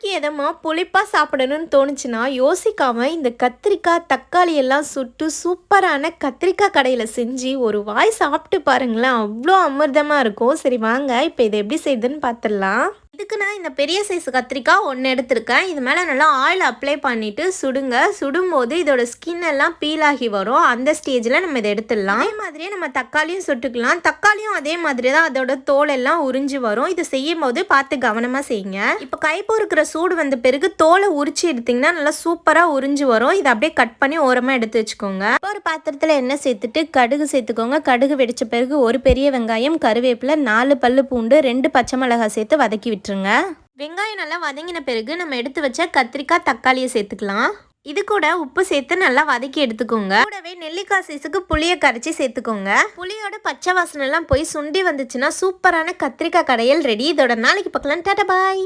நாய்க்கு எதமா புளிப்பாக சாப்பிடணும்னு தோணுச்சுன்னா யோசிக்காம இந்த கத்திரிக்காய் தக்காளி எல்லாம் சுட்டு சூப்பரான கத்திரிக்காய் கடையில் செஞ்சு ஒரு வாய் சாப்பிட்டு பாருங்களேன், அவ்வளோ அமிர்தமாக இருக்கும். சரி வாங்க இப்போ இதை எப்படி செய்யுதுன்னு பார்த்துடலாம். இதுக்கு நான் இந்த பெரிய சைஸ் கத்திரிக்காய் ஒன்று எடுத்திருக்கேன். இது மேலே நல்லா ஆயில் அப்ளை பண்ணிவிட்டு சுடுங்க. சுடும்போது இதோட ஸ்கின் எல்லாம் பீல் ஆகி வரும். அந்த ஸ்டேஜில் நம்ம இதை எடுத்துடலாம். அதே மாதிரியே நம்ம தக்காளியும் சுட்டுக்கலாம். தக்காளியும் அதே மாதிரி தான் அதோட தோல் எல்லாம் உறிஞ்சி வரும். இது செய்யும் போது பார்த்து கவனமாக செய்யுங்க. இப்போ கை பொறுக்கிற சூடு வந்த பிறகு தோலை உரிச்சு எடுத்திங்கன்னா நல்லா சூப்பராக உறிஞ்சி வரும். இதை அப்படியே கட் பண்ணி ஓரமாக எடுத்து வச்சுக்கோங்க. ஒரு பாத்திரத்தில் எண்ணெய் சேர்த்துட்டு கடுகு சேர்த்துக்கோங்க. கடுகு வெடித்த பிறகு ஒரு பெரிய வெங்காயம், கருவேப்பிலை, 4 பல்லு பூண்டு, 2 பச்சை மிளகாய் சேர்த்து வதக்கி விட்டுருங்க. வெங்காயம் நல்லா வதங்கின பிறகு நம்ம எடுத்து வச்ச கத்திரிக்காய் தக்காளியை சேர்த்துக்கலாம். இது கூட உப்பு சேர்த்து நல்லா வதக்கி எடுத்துக்கோங்க. கூடவே நெல்லிக்காய் சைஸுக்கு புளியை கரைச்சி சேர்த்துக்கோங்க. புளியோட பச்சை வாசனை எல்லாம் போய் சுண்டி வந்துச்சுன்னா சூப்பரான கத்திரிக்காய் கடையல் ரெடி. இதோட நாளைக்கு பார்க்கலாம். டாடா பாய்.